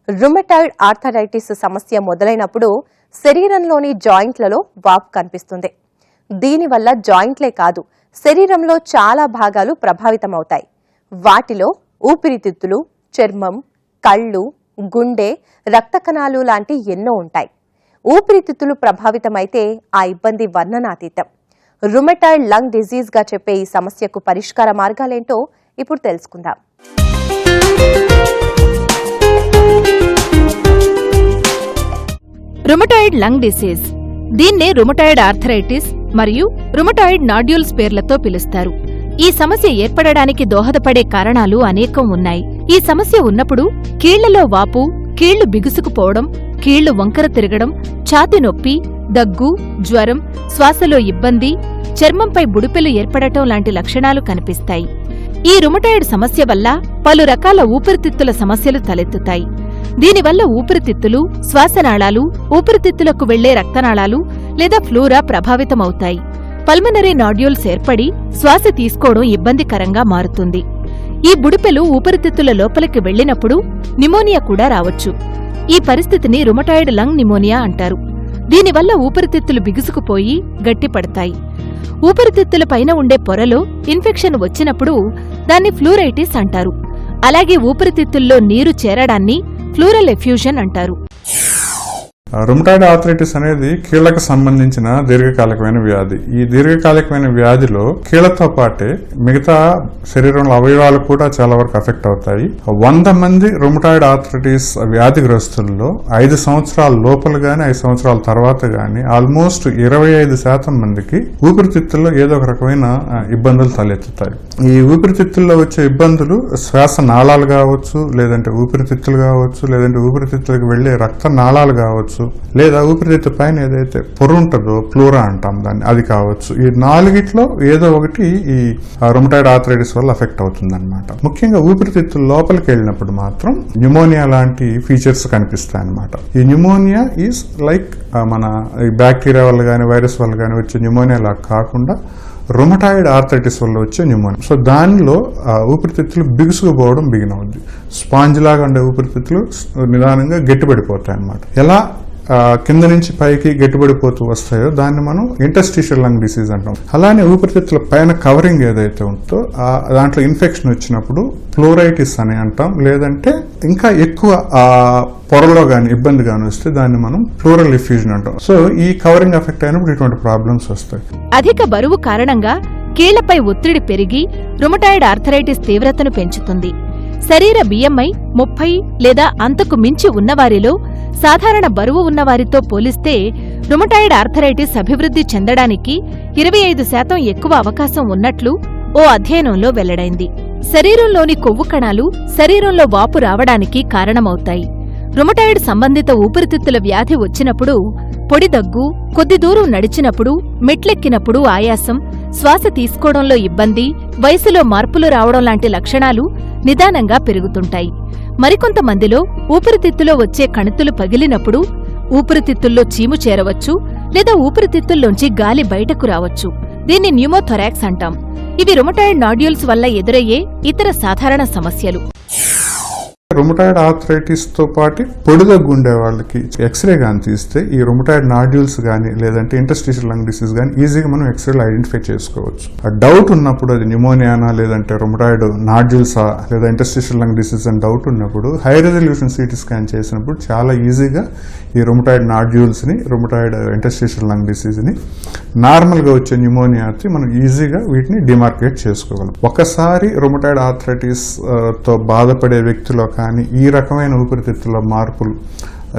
Rheumatoid arthritis సమస్య మొదలైనప్పుడు శరీరంలోని జాయింట్లలో వాపు కనిపిస్తుంది. దీనివల్ల జాయింట్లే కాదు, శరీరంలో చాలా భాగాలు ప్రభావితమవుతాయి. వాటిలో ఊపిరితిత్తులు, చర్మం, కళ్ళు, గుండె, రక్త కణాలు లాంటి ఎన్నో ఉంటాయి. ఊపిరితిత్తులు ప్రభావితమైతే ఆ ఇబ్బంది వర్ణనాతీతం. రుమటాయిడ్ లంగ్ డిజీజ్ గా చెప్పే ఈ సమస్యకు పరిష్కార మార్గాలేంటో ఇప్పుడు తెలుసుకుందాం. రుమటాయిడ్ లంగ్ డిసీజ్, దీన్నే రుమటాయిడ్ ఆర్థరైటిస్ మరియు రుమటాయిడ్ నాడ్యూల్స్ పేర్లతో పిలుస్తారు. ఈ సమస్య ఏర్పడడానికి దోహదపడే కారణాలు అనేకం ఉన్నాయి. ఈ సమస్య ఉన్నప్పుడు కీళ్లలో వాపు, కీళ్లు బిగుసుకుపోవడం, కీళ్లు వంకర తిరగడం, ఛాతీ నొప్పి, దగ్గు, జ్వరం, శ్వాసలో ఇబ్బంది, చర్మంపై బుడిపెలు ఏర్పడటం లాంటి లక్షణాలు కనిపిస్తాయి. ఈ రుమటాయిడ్ సమస్య వల్ల పలు రకాల ఊపిరితిత్తుల సమస్యలు తలెత్తుతాయి. దీనివల్ల ఊపిరితిత్తులు, శ్వాసనాళాలు, ఊపిరితిత్తులకు వెళ్లే రక్తనాళాలు లేదా ఫ్లోరా ప్రభావితమవుతాయి. పల్మనరీ నాడ్యూల్స్ ఏర్పడి శ్వాస తీసుకోవడం ఇబ్బందికరంగా మారుతుంది. ఈ బుడిపెలు ఊపిరితిత్తుల లోపలికి వెళ్లినప్పుడు న్యూమోనియా కూడా రావచ్చు. ఈ పరిస్థితిని రుమటాయిడ్ లంగ్ న్యూమోనియా అంటారు. దీనివల్ల ఊపిరితిత్తులు బిగుసుకుపోయి గట్టిపడతాయి. ఊపిరితిత్తుల పైన ఉండే పొరలో ఇన్ఫెక్షన్ వచ్చినప్పుడు దాన్ని ఫ్లూరైటిస్ అంటారు. అలాగే ఊపిరితిత్తుల్లో నీరు చేరడాన్ని ఫ్లూరల్ ఎఫ్యూజన్ అంటారు. రుమటాయిడ్ ఆర్థరైటిస్ అనేది కీళ్లకు సంబంధించిన దీర్ఘకాలికమైన వ్యాధి. ఈ దీర్ఘకాలికమైన వ్యాధిలో కీళ్లతో పాటే మిగతా శరీరంలో అవయవాలు కూడా చాలా వరకు ఎఫెక్ట్ అవుతాయి. 100 మంది రుమటాయిడ్ ఆర్థరైటిస్ వ్యాధిగ్రస్తుల్లో 5 సంవత్సరాల లోపల గాని 5 సంవత్సరాల తర్వాత గాని ఆల్మోస్ట్ 25% మందికి ఊపిరితిత్తుల్లో ఏదో ఒక రకమైన ఇబ్బందులు తలెత్తుతాయి. ఈ ఊపిరితిత్తుల్లో వచ్చే ఇబ్బందులు శ్వాస నాళాలు కావచ్చు, లేదంటే ఊపిరితిత్తులు కావచ్చు, లేదంటే ఊపిరితిత్తులకు వెళ్లే రక్త నాళాలు కావచ్చు, లేదా ఊపిరితిత్తు పైన ఏదైతే పొర ఉంటుందో ప్లూరా అంటాం దాన్ని, అది కావచ్చు. ఈ 4గిట్లో ఏదో ఒకటి ఈ రుమటాయిడ్ ఆర్థరైటిస్ వల్ల ఎఫెక్ట్ అవుతుంది అనమాట. ముఖ్యంగా ఊపిరితిత్తుల లోపలికి వెళ్ళినప్పుడు మాత్రం న్యూమోనియా లాంటి ఫీచర్స్ కనిపిస్తాయి అనమాట. ఈ న్యూమోనియా ఈజ్ లైక్ మన బ్యాక్టీరియా వల్ల కానీ వైరస్ వల్ల కానీ వచ్చే న్యూమోనియా లాగా కాకుండా రుమటాయిడ్ ఆర్థరైటిస్ వల్ల వచ్చే న్యూమోనియా. సో దానిలో ఊపిరితిత్తులు బిగుసుకుపోవడం బిగిన్ అవుద్ది. స్పాంజ్ లాగా ఉండే ఊపిరితిత్తులు నిదానంగా గట్టిపడిపోతాయి అన్నమాట. ఎలా కింద నుంచి పైకి గట్టిపడిపోతూ వస్తాయో దాన్ని మనం ఇంటర్స్టిషియల్ లంగ్ డిసీజ్ అంటాం. అలానే ఊపిరితిత్తుల పైన కవరింగ్ ఏదైతే ఉంటుందో దాంట్లో ఇన్ఫెక్షన్ వచ్చినప్పుడు ప్లూరైటిస్ అని అంటాం. లేదంటే ఇంకా ఎక్కువ పొరలో గాని ఇబ్బంది గాని వస్తే దాన్ని మనం ప్లూరల్ ఎఫ్యూజన్ అంటాం. సో ఈ కవరింగ్ ఎఫెక్ట్ అయినప్పుడు ఇటువంటి ప్రాబ్లమ్స్ వస్తాయి. అధిక బరువు కారణంగా కీళ్లపై ఒత్తిడి పెరిగి రుమటాయిడ్ ఆర్థరైటిస్ తీవ్రతను పెంచుతుంది. శరీర BMI 30 లేదా అంతకు మించి ఉన్నవారిలో సాధారణ బరువు ఉన్నవారితో పోలిస్తే రుమటాయిడ్ ఆర్థరైటిస్ అభివృద్ధి చెందడానికి 25% ఎక్కువ అవకాశం ఉన్నట్లు ఓ అధ్యయనంలో వెల్లడైంది. శరీరంలోని కొవ్వు కణాలు శరీరంలో వాపు రావడానికి కారణమవుతాయి. రుమటాయిడ్ సంబంధిత ఊపిరితిత్తుల వ్యాధి వచ్చినప్పుడు పొడి దగ్గు, కొద్ది దూరం నడిచినప్పుడు, మెట్లెక్కినప్పుడు ఆయాసం, శ్వాస తీసుకోవడంలో ఇబ్బంది, వయసులో మార్పులు రావడం లాంటి లక్షణాలు నిదానంగా పెరుగుతుంటాయి. మరికొంతమందిలో ఊపిరితిత్తులో వచ్చే కణుతులు పగిలినప్పుడు ఊపిరితిత్తుల్లో చీము చేరవచ్చు, లేదా ఊపిరితిత్తుల్లోంచి గాలి బయటకు రావచ్చు. దీన్ని న్యూమోథొరాక్స్ అంటాం. ఇవి రుమటాయిడ్ నాడ్యూల్స్ వల్ల ఎదురయ్యే ఇతర సాధారణ సమస్యలు. రుమటాయిడ్ ఆర్థరైటిస్ తో పాటు పొడి దగ్గు ఉండే వాళ్ళకి ఎక్స్రే గాని తీస్తే ఈ రుమటాయిడ్ నాడ్యూల్స్ గానీ లేదంటే ఇంటర్స్టిషియల్ లంగ్ డిసీజ్ గానీ ఈజీగా మనం ఎక్స్రేలో ఐడెంటిఫై చేసుకోవచ్చు. ఆ డౌట్ ఉన్నప్పుడు అది న్యూమోనియానా లేదంటే రుమటాయిడ్ నాడ్యూల్సా లేదా ఇంటర్స్టిషియల్ లంగ్ డిసీజ్ అని డౌట్ ఉన్నప్పుడు హై రెజల్యూషన్ CT స్కాన్ చేసినప్పుడు చాలా ఈజీగా ఈ రుమటాయిడ్ నాడ్యూల్స్ ని, రుమటాయిడ్ ఇంటర్స్టిషియల్ లంగ్ డిసీజ్ ని, నార్మల్ గా వచ్చే న్యూమోనియాకి మనం ఈజీగా వీటిని డిమార్కేట్ చేసుకోగలం. ఒకసారి రుమటాయిడ్ ఆర్థరైటిస్ తో బాధపడే వ్యక్తిలో కానీ ఈ రకమైన ఊపిరితిత్తుల మార్పులు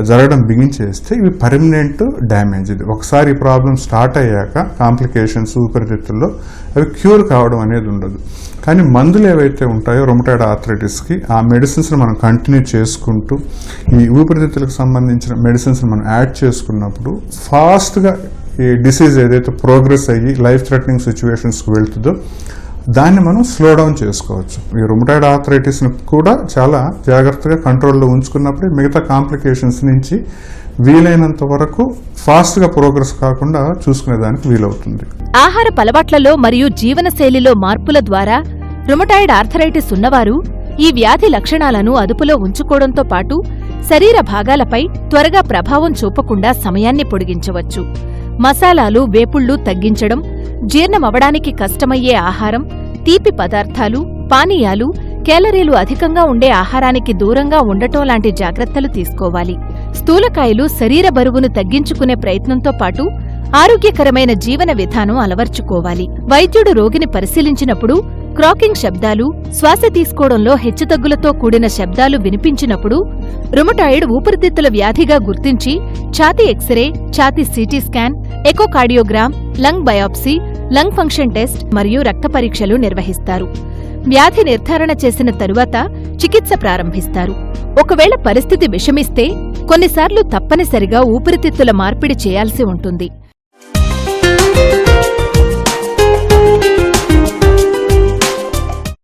జరగడం బిగిన్ చేస్తే ఇవి పర్మనెంట్ డ్యామేజ్. ఇది ఒకసారి ఈ ప్రాబ్లం స్టార్ట్ అయ్యాక కాంప్లికేషన్స్ ఊపిరితిత్తుల్లో అవి క్యూర్ కావడం అనేది ఉండదు. కానీ మందులు ఏవైతే ఉంటాయో రుమటాయిడ్ ఆర్థరైటిస్కి ఆ మెడిసిన్స్ని మనం కంటిన్యూ చేసుకుంటూ ఈ ఊపిరితిత్తులకు సంబంధించిన మెడిసిన్స్ని మనం యాడ్ చేసుకున్నప్పుడు ఫాస్ట్గా ఈ డిసీజ్ ఏదైతే ప్రోగ్రెస్ అయ్యి లైఫ్ థ్రెటనింగ్ సిచ్యువేషన్స్కి వెళ్తుందో దాన్ని మనం స్లో డౌన్ చేసుకోవచ్చు. ఈ రుమటాయిడ్ ఆర్థరైటిస్ని కూడా చాలా జాగ్రత్తగా కంట్రోల్లో ఉంచుకున్నప్పుడే మిగతా కాంప్లికేషన్స్ నుంచి వీలైనంత వరకు ఫాస్ట్గా ప్రోగ్రెస్ కాకుండా చూసుకునేదానికి వీలవుతుంది. ఆహారపు అలవాట్లలో మరియు జీవనశైలిలో మార్పుల ద్వారా రుమటాయిడ్ ఆర్థరైటిస్ ఉన్నవారు ఈ వ్యాధి లక్షణాలను అదుపులో ఉంచుకోవడంతో పాటు శరీర భాగాలపై త్వరగా ప్రభావం చూపకుండా సమయాన్ని పొడిగించవచ్చు. మసాలాలు, వేపుళ్లు తగ్గించడం, జీర్ణమవడానికి కష్టమయ్యే ఆహారం, తీపి పదార్థాలు, పానీయాలు, కేలరీలు అధికంగా ఉండే ఆహారానికి దూరంగా ఉండటం లాంటి జాగ్రత్తలు తీసుకోవాలి. స్థూలకాయులు శరీర బరువును తగ్గించుకునే ప్రయత్నంతో పాటు ఆరోగ్యకరమైన జీవన విధానం అలవర్చుకోవాలి. వైద్యుడు రోగిని పరిశీలించినప్పుడు క్రాకింగ్ శబ్దాలు, శ్వాస తీసుకోవడంలో హెచ్చుతగ్గులతో కూడిన శబ్దాలు వినిపించినప్పుడు రుమటాయిడ్ ఊపిరితిత్తుల వ్యాధిగా గుర్తించి ఛాతీ ఎక్స్రే, ఛాతీ CT scan, echocardiogram, lung biopsy, lung function test మరియు రక్త పరీక్షలు నిర్వహిస్తారు. వ్యాధి నిర్ధారణ చేసిన తరువాత చికిత్స ప్రారంభిస్తారు. ఒకవేళ పరిస్థితి విషమిస్తే కొన్నిసార్లు తప్పనిసరిగా ఊపిరితిత్తుల మార్పిడి చేయాల్సి ఉంటుంది.